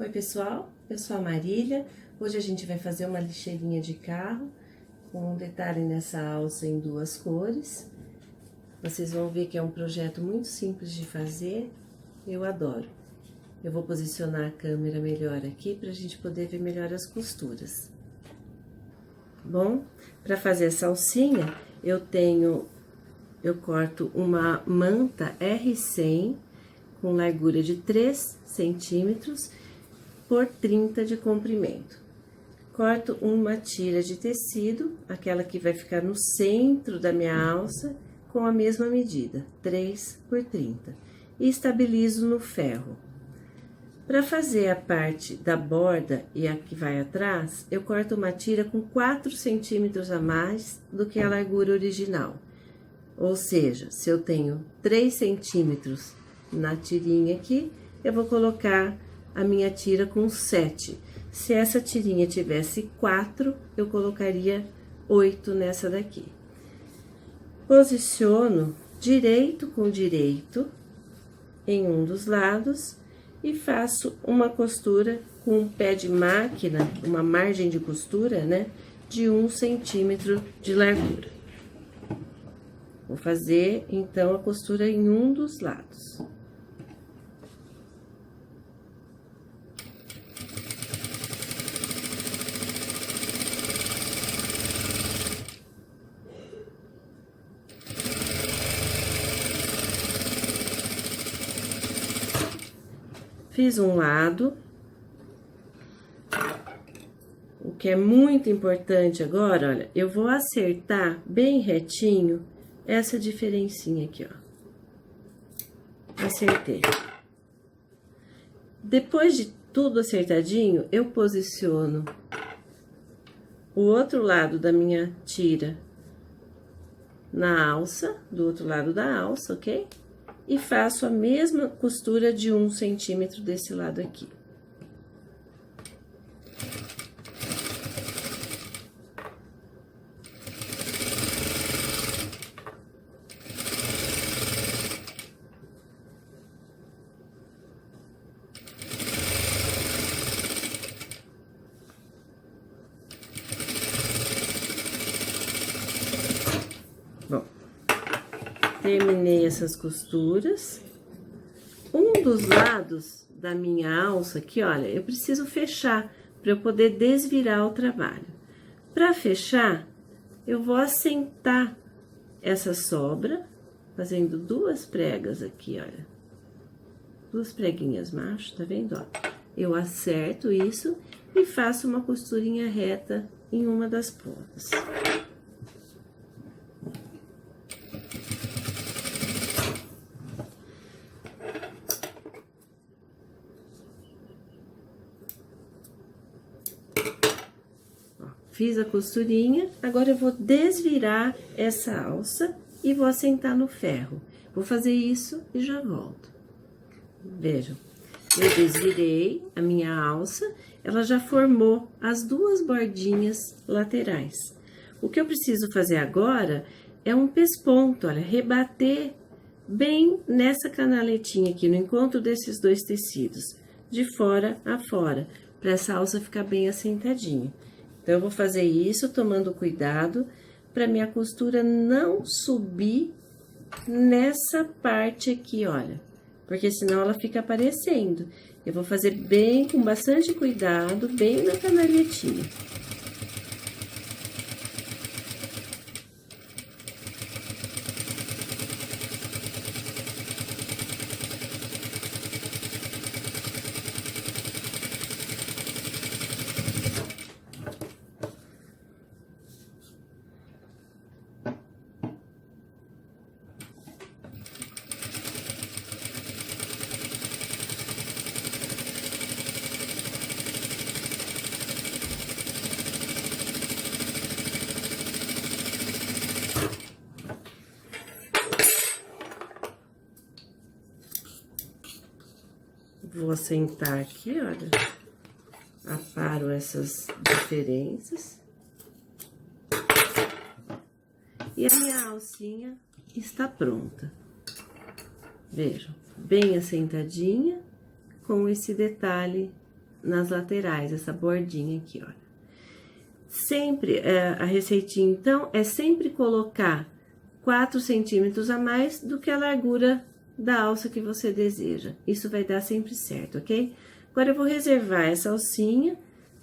Oi pessoal, eu sou a Marília. Hoje a gente vai fazer uma lixeirinha de carro com um detalhe nessa alça em duas cores. Vocês vão ver que é um projeto muito simples de fazer, eu adoro. Eu vou posicionar a câmera melhor aqui para a gente poder ver melhor as costuras. Bom, para fazer essa alcinha, eu corto uma manta R100 com largura de 3 centímetros por 30 de comprimento. Corto uma tira de tecido, aquela que vai ficar no centro da minha alça, com a mesma medida, 3 por 30, e estabilizo no ferro. Para fazer a parte da borda e a que vai atrás, eu corto uma tira com 4 centímetros a mais do que a largura original. Ou seja, se eu tenho 3 centímetros na tirinha aqui, eu vou colocar a minha tira com 7. Se essa tirinha tivesse 4, eu colocaria 8 nessa daqui. Posiciono direito com direito em um dos lados e faço uma costura com um pé de máquina, uma margem de costura, né, de 1 centímetro de largura. Vou fazer, então, a costura em um dos lados. Fiz um lado. O que é muito importante agora, olha, eu vou acertar bem retinho essa diferencinha aqui, ó. Acertei. Depois de tudo acertadinho, eu posiciono o outro lado da minha tira na alça, do outro lado da alça, ok? E faço a mesma costura de 1 centímetro desse lado aqui. Bom, terminei essas costuras. Um dos lados da minha alça aqui, olha, eu preciso fechar para eu poder desvirar o trabalho. Para fechar, eu vou assentar essa sobra, fazendo 2 pregas aqui, olha. 2 preguinhas macho, tá vendo, ó? Eu acerto isso e faço uma costurinha reta em uma das pontas. Fiz a costurinha, agora eu vou desvirar essa alça e vou assentar no ferro. Vou fazer isso e já volto. Vejam, eu desvirei a minha alça, ela já formou as 2 bordinhas laterais. O que eu preciso fazer agora é um pesponto, olha, rebater bem nessa canaletinha aqui, no encontro desses 2 tecidos, de fora a fora, para essa alça ficar bem assentadinha. Então, eu vou fazer isso tomando cuidado para minha costura não subir nessa parte aqui, olha. Porque senão ela fica aparecendo. Eu vou fazer bem, com bastante cuidado, bem na canaletinha. Vou assentar aqui, olha, aparo essas diferenças. E a minha alcinha está pronta. Vejam, bem assentadinha, com esse detalhe nas laterais, essa bordinha aqui, olha. Sempre, a receitinha, então, é sempre colocar 4 centímetros a mais do que a largura da alça que você deseja. Isso vai dar sempre certo, ok? Agora, eu vou reservar essa alcinha,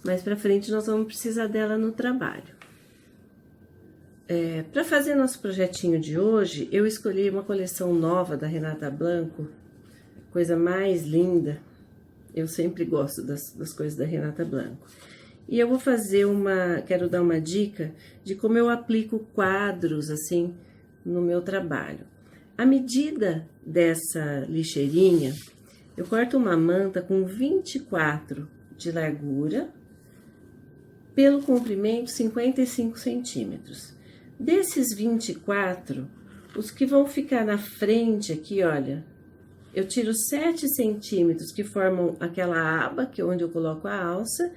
mais pra frente nós vamos precisar dela no trabalho. Para fazer nosso projetinho de hoje, eu escolhi uma coleção nova da Renata Blanco, coisa mais linda. Eu sempre gosto das coisas da Renata Blanco. E eu vou fazer quero dar uma dica de como eu aplico quadros, assim, no meu trabalho. A medida dessa lixeirinha, eu corto uma manta com 24 de largura, pelo comprimento 55 centímetros. Desses 24, os que vão ficar na frente aqui, olha, eu tiro 7 centímetros que formam aquela aba, que é onde eu coloco a alça.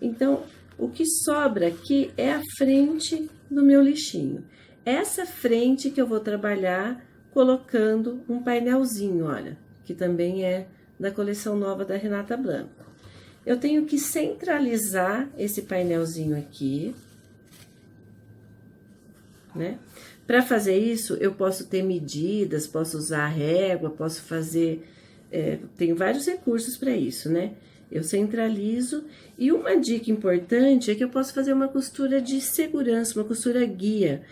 Então, o que sobra aqui é a frente do meu lixinho. Essa frente que eu vou trabalhar colocando um painelzinho, olha, que também é da coleção nova da Renata Blanco. Eu tenho que centralizar esse painelzinho aqui, né? Para fazer isso, eu posso ter medidas, posso usar a régua, posso fazer... tenho vários recursos para isso, né? Eu centralizo, e uma dica importante é que eu posso fazer uma costura de segurança, uma costura guia.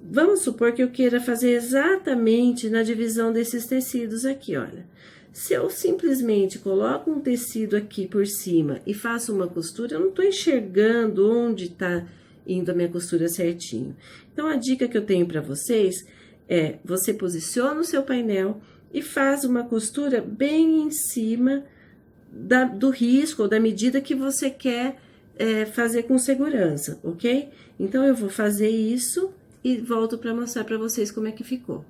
Vamos supor que eu queira fazer exatamente na divisão desses tecidos aqui, olha. Se eu simplesmente coloco um tecido aqui por cima e faço uma costura, eu não tô enxergando onde tá indo a minha costura certinho. Então, a dica que eu tenho para vocês é, você posiciona o seu painel e faz uma costura bem em cima do risco ou da medida que você quer fazer com segurança, ok? Então, eu vou fazer isso e volto para mostrar para vocês como é que ficou.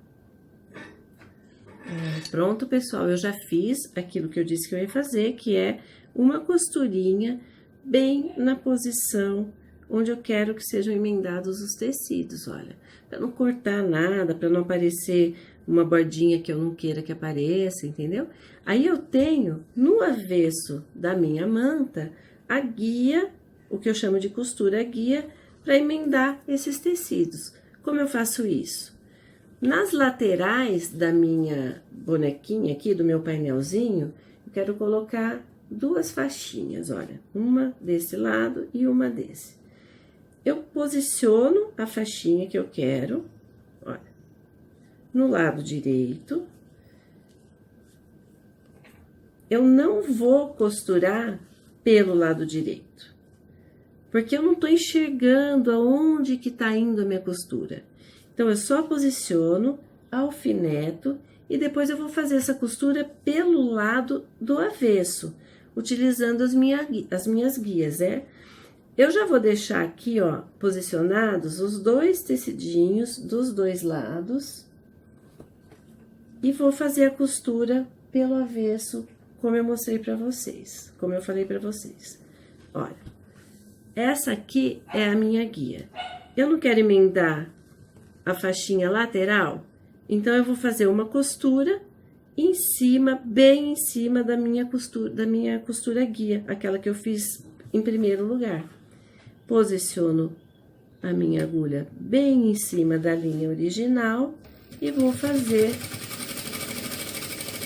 Pronto, pessoal, eu já fiz aquilo que eu disse que eu ia fazer, que é uma costurinha bem na posição onde eu quero que sejam emendados os tecidos, olha. Para não cortar nada, para não aparecer uma bordinha que eu não queira que apareça, entendeu? Aí eu tenho, no avesso da minha manta, a guia, o que eu chamo de costura guia, para emendar esses tecidos. Como eu faço isso? Nas laterais da minha bonequinha aqui, do meu painelzinho, eu quero colocar 2 faixinhas, olha. Uma desse lado e uma desse. Eu posiciono a faixinha que eu quero, olha, no lado direito. Eu não vou costurar pelo lado direito, porque eu não tô enxergando aonde que tá indo a minha costura. Então, eu só posiciono, alfineto, e depois eu vou fazer essa costura pelo lado do avesso, utilizando as minhas guias, Eu já vou deixar aqui, ó, posicionados os 2 tecidinhos dos 2 lados. E vou fazer a costura pelo avesso, como eu mostrei pra vocês, como eu falei pra vocês. Olha, essa aqui é a minha guia. Eu não quero emendar a faixinha lateral, então eu vou fazer uma costura em cima, bem em cima da minha costura guia, aquela que eu fiz em primeiro lugar. Posiciono a minha agulha bem em cima da linha original e vou fazer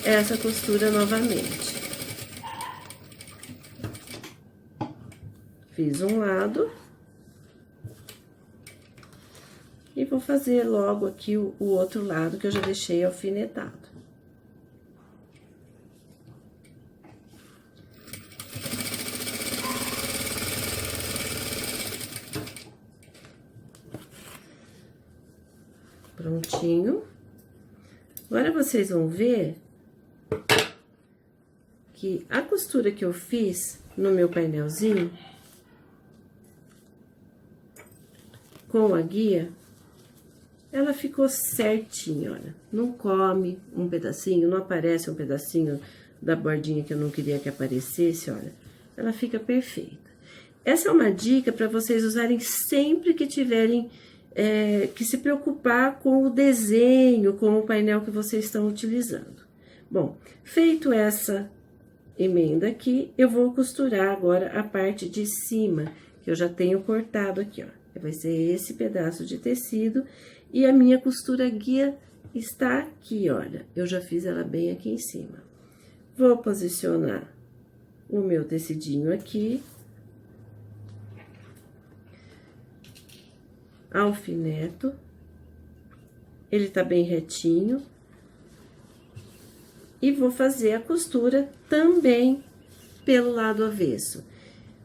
essa costura novamente. Fiz um lado. E vou fazer logo aqui o outro lado que eu já deixei alfinetado. Prontinho. Agora, vocês vão ver que a costura que eu fiz no meu painelzinho, com a guia, ela ficou certinha, olha. Não come um pedacinho, não aparece um pedacinho da bordinha que eu não queria que aparecesse, olha. Ela fica perfeita. Essa é uma dica para vocês usarem sempre que tiverem que se preocupar com o desenho, com o painel que vocês estão utilizando. Bom, feito essa emenda aqui, eu vou costurar agora a parte de cima, que eu já tenho cortado aqui, ó. Vai ser esse pedaço de tecido, e a minha costura guia está aqui, olha. Eu já fiz ela bem aqui em cima. Vou posicionar o meu tecidinho aqui. Alfineto. Ele tá bem retinho. E vou fazer a costura também pelo lado avesso.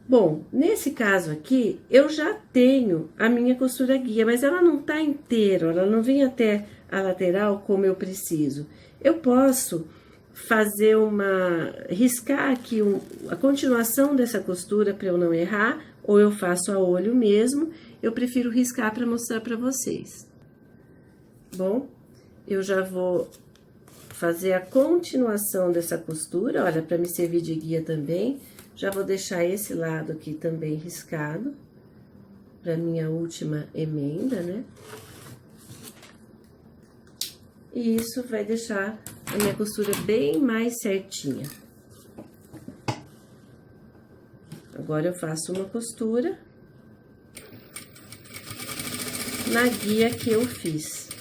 Bom, nesse caso aqui, eu já tenho a minha costura guia, mas ela não tá inteira, ela não vem até a lateral como eu preciso. Eu posso fazer riscar aqui a continuação dessa costura para eu não errar, ou eu faço a olho mesmo, eu prefiro riscar para mostrar para vocês. Bom, eu já vou fazer a continuação dessa costura, olha, para me servir de guia também. Já vou deixar esse lado aqui também riscado, para minha última emenda, né? E isso vai deixar a minha costura bem mais certinha. Agora, eu faço uma costura na guia que eu fiz.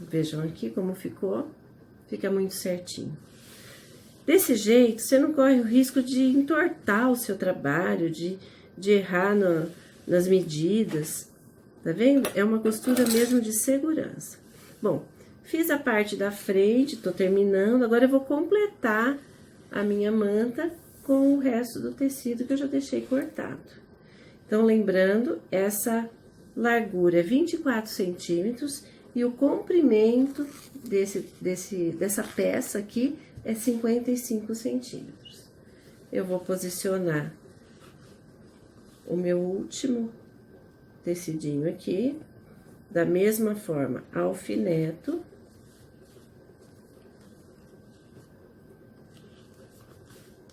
Vejam aqui como ficou, fica muito certinho. Desse jeito, você não corre o risco de entortar o seu trabalho, de errar nas medidas, tá vendo? É uma costura mesmo de segurança. Bom, fiz a parte da frente, tô terminando, agora eu vou completar a minha manta com o resto do tecido que eu já deixei cortado. Então, lembrando, essa largura é 24 centímetros, e o comprimento dessa peça aqui é 55 centímetros. Eu vou posicionar o meu último tecidinho aqui, da mesma forma, alfineto.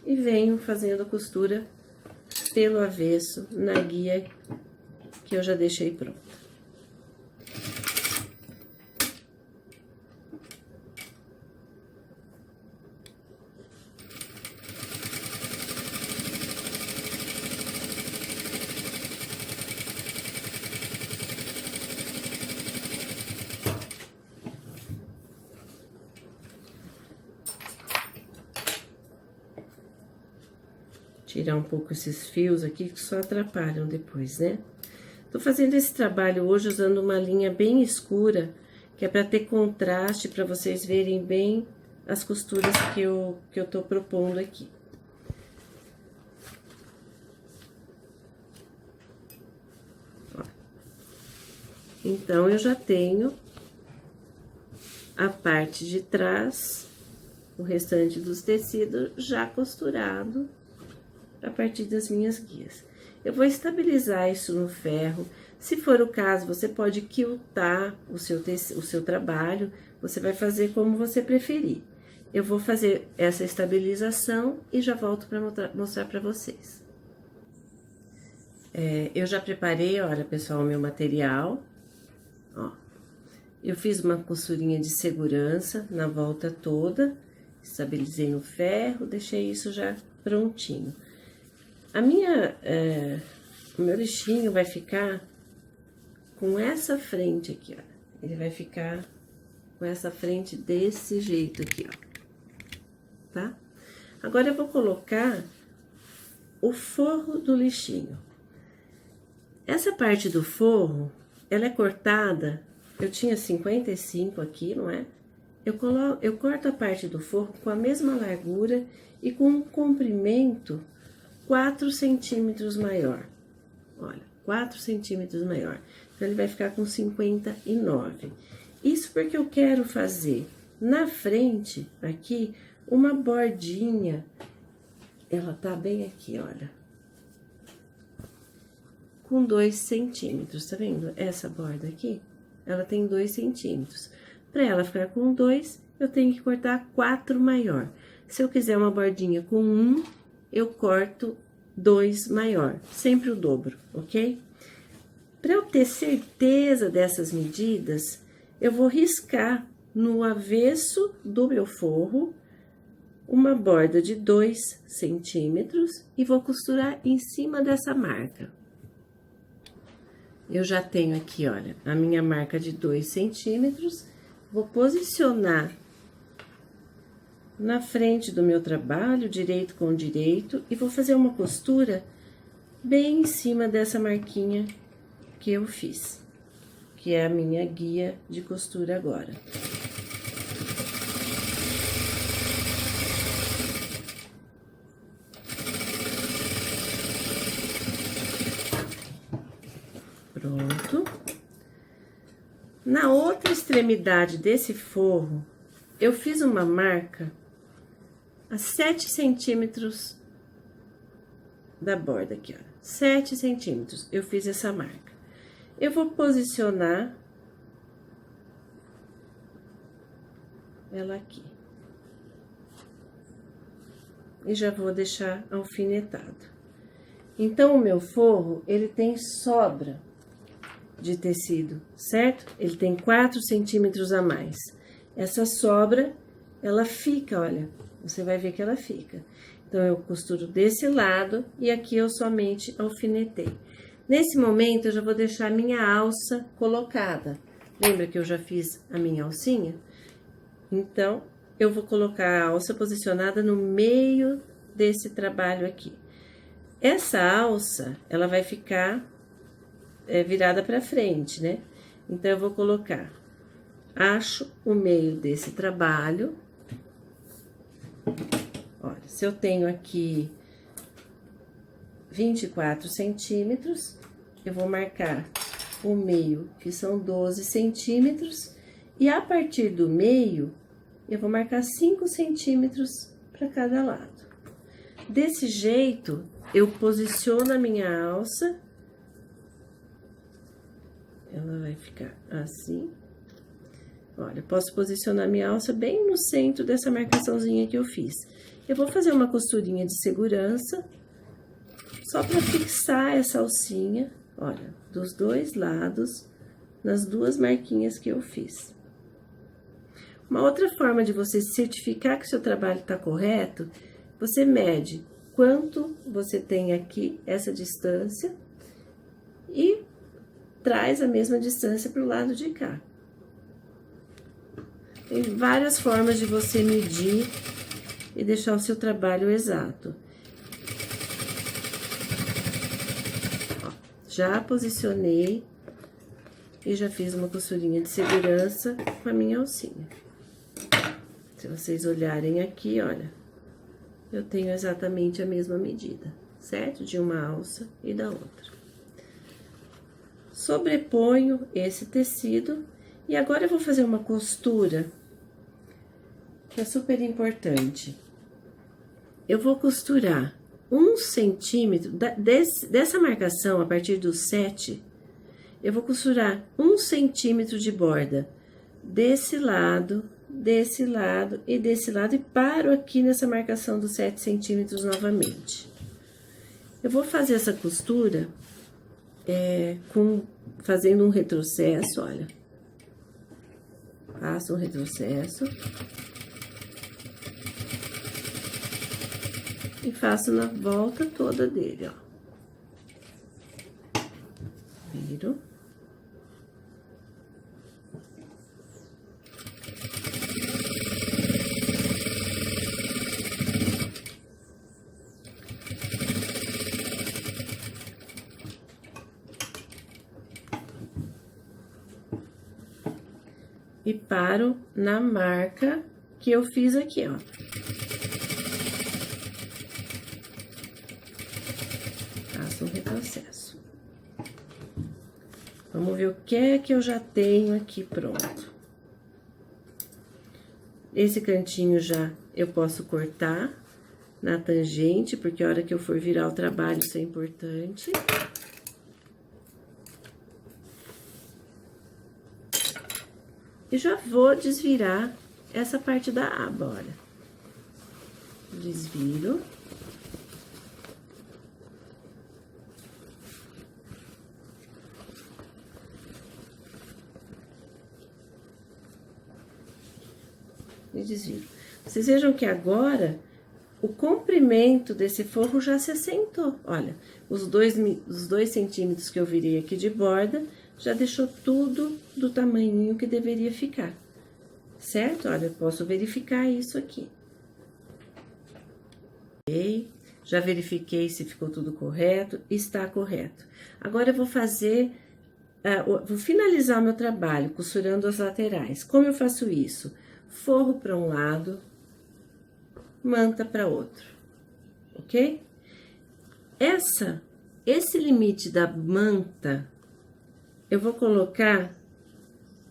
E venho fazendo costura pelo avesso na guia que eu já deixei pronta. Tirar um pouco esses fios aqui que só atrapalham depois, né? Tô fazendo esse trabalho hoje usando uma linha bem escura, que é para ter contraste, para vocês verem bem as costuras que eu tô propondo aqui. Ó. Então, eu já tenho a parte de trás, o restante dos tecidos já costurado a partir das minhas guias. Eu vou estabilizar isso no ferro. Se for o caso, você pode quiltar o seu trabalho, você vai fazer como você preferir. Eu vou fazer essa estabilização e já volto para mostrar para vocês. Eu já preparei, olha, pessoal, o meu material. Ó, eu fiz uma costurinha de segurança na volta toda, estabilizei no ferro, deixei isso já prontinho. O meu lixinho vai ficar com essa frente aqui, ó. Ele vai ficar com essa frente desse jeito aqui, ó. Tá? Agora, eu vou colocar o forro do lixinho. Essa parte do forro, ela é cortada, eu tinha 55 aqui, não é? Eu corto a parte do forro com a mesma largura e com um comprimento 4 centímetros maior. Olha, 4 centímetros maior. Então, ele vai ficar com 59. Isso porque eu quero fazer na frente, aqui, uma bordinha. Ela tá bem aqui, olha. Com 2 centímetros, tá vendo? Essa borda aqui, ela tem 2 centímetros. Pra ela ficar com 2, eu tenho que cortar 4 maior. Se eu quiser uma bordinha com 1, eu corto 2 maior, sempre o dobro, ok? Para eu ter certeza dessas medidas, eu vou riscar no avesso do meu forro uma borda de 2 centímetros e vou costurar em cima dessa marca. Eu já tenho aqui, olha, a minha marca de 2 centímetros, vou posicionar na frente do meu trabalho, direito com direito, e vou fazer uma costura bem em cima dessa marquinha que eu fiz, que é a minha guia de costura agora. Pronto. Na outra extremidade desse forro, eu fiz uma marca a 7 centímetros da borda aqui, ó. 7 centímetros, eu fiz essa marca. Eu vou posicionar ela aqui. E já vou deixar alfinetado. Então, o meu forro, ele tem sobra de tecido, certo? Ele tem 4 centímetros a mais. Essa sobra, ela fica, olha, você vai ver que ela fica. Então, eu costuro desse lado e aqui eu somente alfinetei. Nesse momento, eu já vou deixar a minha alça colocada. Lembra que eu já fiz a minha alcinha? Então, eu vou colocar a alça posicionada no meio desse trabalho aqui. Essa alça, ela vai ficar virada para frente, né? Então, eu vou colocar, acho o meio desse trabalho. Olha, se eu tenho aqui 24 centímetros, eu vou marcar o meio, que são 12 centímetros, e a partir do meio, eu vou marcar 5 centímetros para cada lado. Desse jeito, eu posiciono a minha alça, ela vai ficar assim. Olha, eu posso posicionar minha alça bem no centro dessa marcaçãozinha que eu fiz. Eu vou fazer uma costurinha de segurança, só para fixar essa alcinha, olha, dos dois lados, nas duas marquinhas que eu fiz. Uma outra forma de você certificar que o seu trabalho está correto, você mede quanto você tem aqui, essa distância, e traz a mesma distância para o lado de cá. Tem várias formas de você medir e deixar o seu trabalho exato. Ó, já posicionei e já fiz uma costurinha de segurança com a minha alcinha. Se vocês olharem aqui, olha, eu tenho exatamente a mesma medida, certo? De uma alça e da outra. Sobreponho esse tecido e agora eu vou fazer uma costura que é super importante. Eu vou costurar 1 centímetro dessa marcação, a partir do 7, eu vou costurar 1 centímetro de borda desse lado e desse lado, e paro aqui nessa marcação dos 7 centímetros novamente. Eu vou fazer essa costura fazendo um retrocesso, olha. Faço um retrocesso. E faço na volta toda dele, ó. Viro. E paro na marca que eu fiz aqui, ó. Faço um retrocesso. Vamos ver o que é que eu já tenho aqui pronto. Esse cantinho já eu posso cortar na tangente, porque a hora que eu for virar o trabalho, isso é importante. E já vou desvirar essa parte da aba, olha. Desviro. E desviro. Vocês vejam que agora o comprimento desse forro já se assentou. Olha, os dois centímetros que eu virei aqui de borda já deixou tudo do tamanhinho que deveria ficar. Certo? Olha, eu posso verificar isso aqui. Já verifiquei se ficou tudo correto, está correto. Agora, eu vou fazer, vou finalizar o meu trabalho costurando as laterais. Como eu faço isso? Forro para um lado, manta para outro, ok? Esse limite da manta, eu vou colocar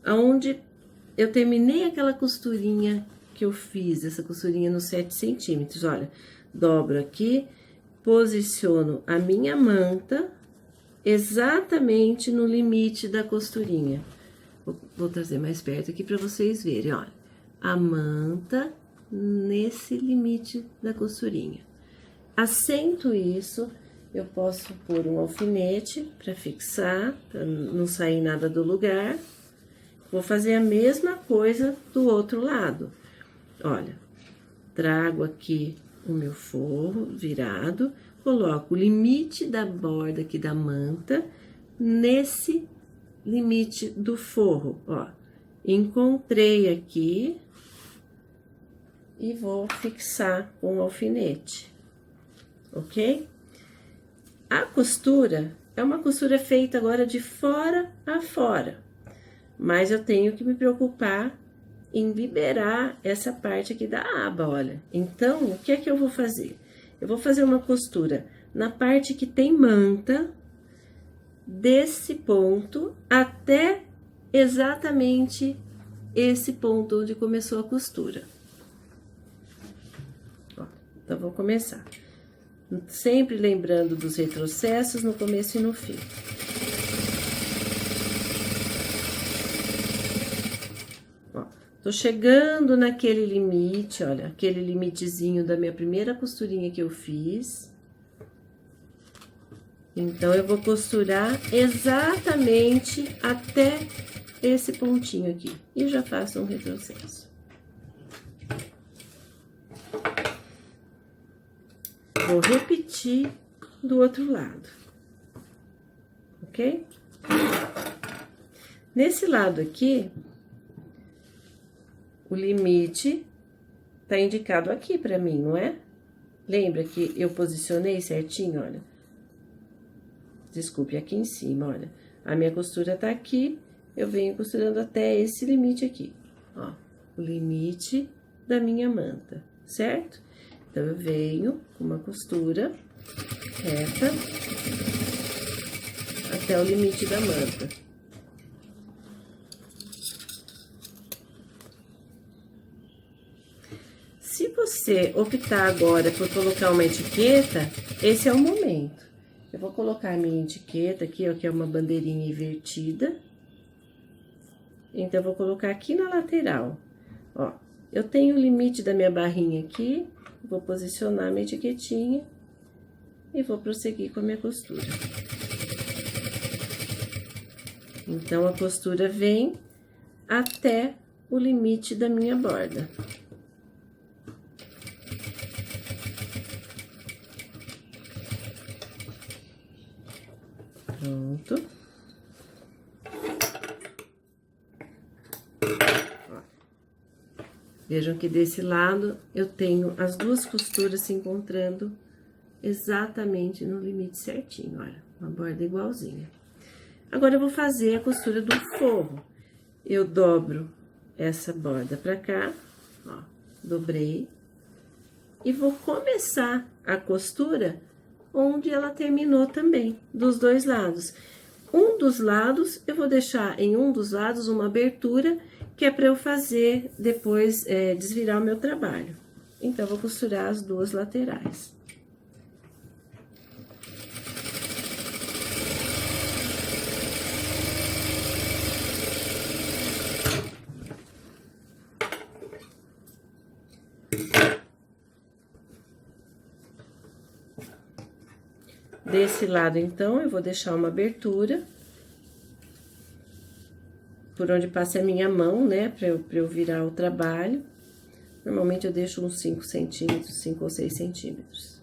aonde eu terminei aquela costurinha que eu fiz, essa costurinha nos 7 centímetros, olha. Dobro aqui, posiciono a minha manta exatamente no limite da costurinha. Vou trazer mais perto aqui para vocês verem, olha. A manta nesse limite da costurinha. Assento isso, eu posso pôr um alfinete para fixar, para não sair nada do lugar. Vou fazer a mesma coisa do outro lado. Olha, trago aqui o meu forro virado, coloco o limite da borda aqui da manta nesse limite do forro, ó. Encontrei aqui e vou fixar com o alfinete, ok? A costura é uma costura feita agora de fora a fora, mas eu tenho que me preocupar em liberar essa parte aqui da aba, olha. Então, o que é que eu vou fazer? Eu vou fazer uma costura na parte que tem manta, desse ponto até exatamente esse ponto onde começou a costura. Ó, então, vou começar. Sempre lembrando dos retrocessos no começo e no fim. Tô chegando naquele limite, olha, aquele limitezinho da minha primeira costurinha que eu fiz. Então, eu vou costurar exatamente até esse pontinho aqui. E já faço um retrocesso. Vou repetir do outro lado. Ok? Nesse lado aqui, o limite tá indicado aqui pra mim, não é? Lembra que eu posicionei certinho, olha? Desculpe, aqui em cima, olha. A minha costura tá aqui, eu venho costurando até esse limite aqui, ó. O limite da minha manta, certo? Então, eu venho com uma costura reta até o limite da manta. Se você optar agora por colocar uma etiqueta, esse é o momento. Eu vou colocar a minha etiqueta aqui, ó, que é uma bandeirinha invertida. Então, eu vou colocar aqui na lateral, ó. Eu tenho o limite da minha barrinha aqui, vou posicionar a minha etiquetinha e vou prosseguir com a minha costura. Então, a costura vem até o limite da minha borda. Pronto. Ó. Vejam que desse lado eu tenho as duas costuras se encontrando exatamente no limite certinho, olha, uma borda igualzinha. Agora, eu vou fazer a costura do forro. Eu dobro essa borda pra cá, ó, dobrei, e vou começar a costura onde ela terminou também, dos dois lados. Um dos lados, eu vou deixar em um dos lados uma abertura, que é para eu fazer depois, desvirar o meu trabalho. Então, eu vou costurar as duas laterais. Desse lado, então, eu vou deixar uma abertura por onde passa a minha mão, né, pra eu virar o trabalho. Normalmente, eu deixo uns 5 centímetros, 5 ou 6 centímetros.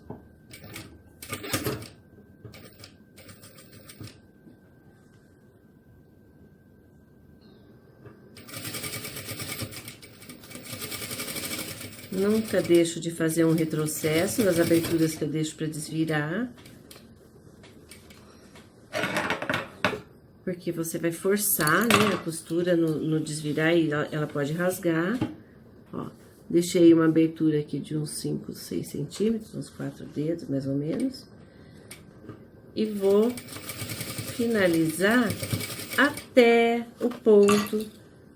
Nunca deixo de fazer um retrocesso nas aberturas que eu deixo para desvirar. Porque você vai forçar, né, a costura no desvirar e ela pode rasgar. Ó, deixei uma abertura aqui de uns 5, 6 centímetros, uns 4 dedos, mais ou menos. E vou finalizar até o ponto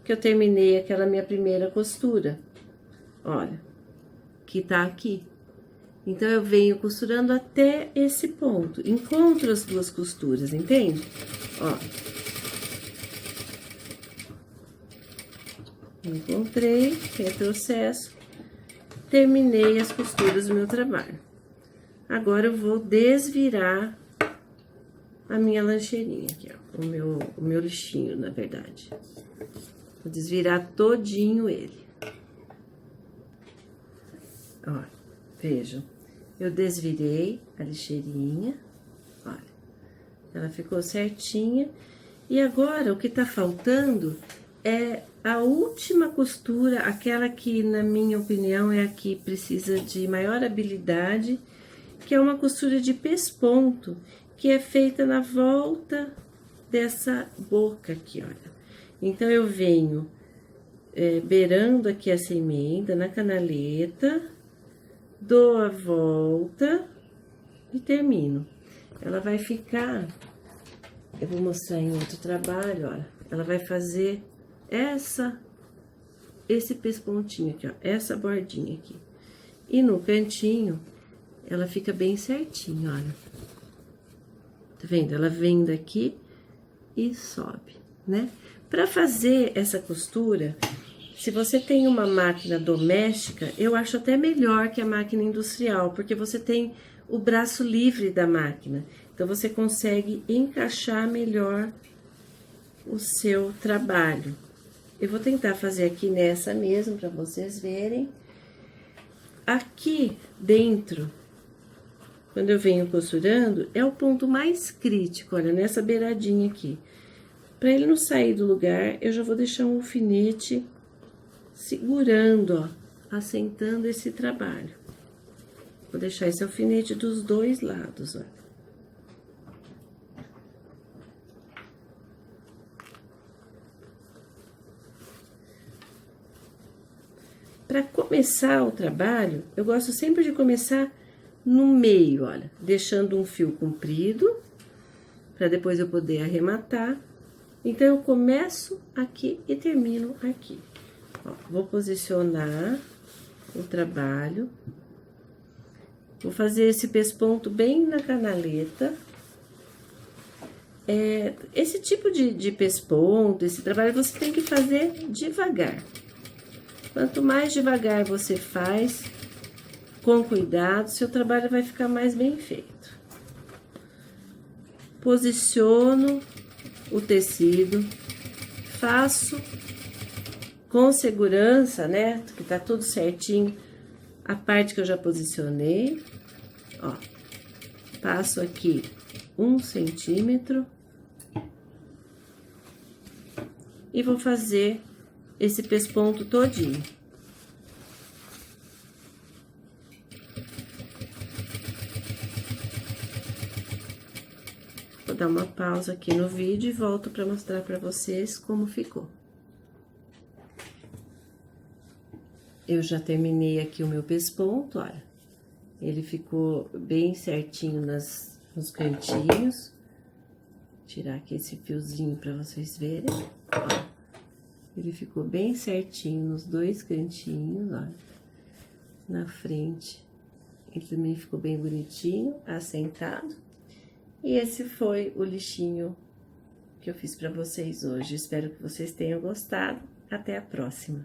que eu terminei aquela minha primeira costura. Olha, que tá aqui. Então, eu venho costurando até esse ponto. Encontro as duas costuras, entende? Ó. Encontrei, retrocesso, terminei as costuras do meu trabalho. Agora, eu vou desvirar a minha lancheirinha aqui, ó. O meu lixinho, na verdade. Vou desvirar todinho ele. Ó, vejam. Eu desvirei a lixeirinha, olha, ela ficou certinha. E agora, o que tá faltando é a última costura, aquela que, na minha opinião, é a que precisa de maior habilidade, que é uma costura de pesponto, que é feita na volta dessa boca aqui, olha. Então, eu venho beirando aqui essa emenda na canaleta, dou a volta e termino. Ela vai ficar, eu vou mostrar em outro trabalho, olha. Ela vai fazer esse pespontinho aqui, ó, essa bordinha aqui. E no cantinho, ela fica bem certinho, olha. Tá vendo? Ela vem daqui e sobe, né? Pra fazer essa costura, se você tem uma máquina doméstica, eu acho até melhor que a máquina industrial, porque você tem o braço livre da máquina. Então, você consegue encaixar melhor o seu trabalho. Eu vou tentar fazer aqui nessa mesmo, para vocês verem. Aqui dentro, quando eu venho costurando, é o ponto mais crítico, olha, nessa beiradinha aqui. Para ele não sair do lugar, eu já vou deixar um alfinete segurando, ó, assentando esse trabalho. Vou deixar esse alfinete dos dois lados, ó. Para começar o trabalho, eu gosto sempre de começar no meio, olha, deixando um fio comprido, para depois eu poder arrematar. Então, eu começo aqui e termino aqui. Ó, vou posicionar o trabalho. Vou fazer esse pesponto bem na canaleta. Esse tipo de pesponto, esse trabalho, você tem que fazer devagar. Quanto mais devagar você faz, com cuidado, seu trabalho vai ficar mais bem feito. Posiciono o tecido, faço com segurança, né, que tá tudo certinho, a parte que eu já posicionei, ó, passo aqui 1 centímetro e vou fazer esse pesponto todinho. Vou dar uma pausa aqui no vídeo e volto para mostrar para vocês como ficou. Eu já terminei aqui o meu pesponto, olha. Ele ficou bem certinho nos cantinhos. Vou tirar aqui esse fiozinho para vocês verem, ó. Ele ficou bem certinho nos dois cantinhos, olha. Na frente, ele também ficou bem bonitinho, assentado. E esse foi o lixinho que eu fiz para vocês hoje. Espero que vocês tenham gostado. Até a próxima!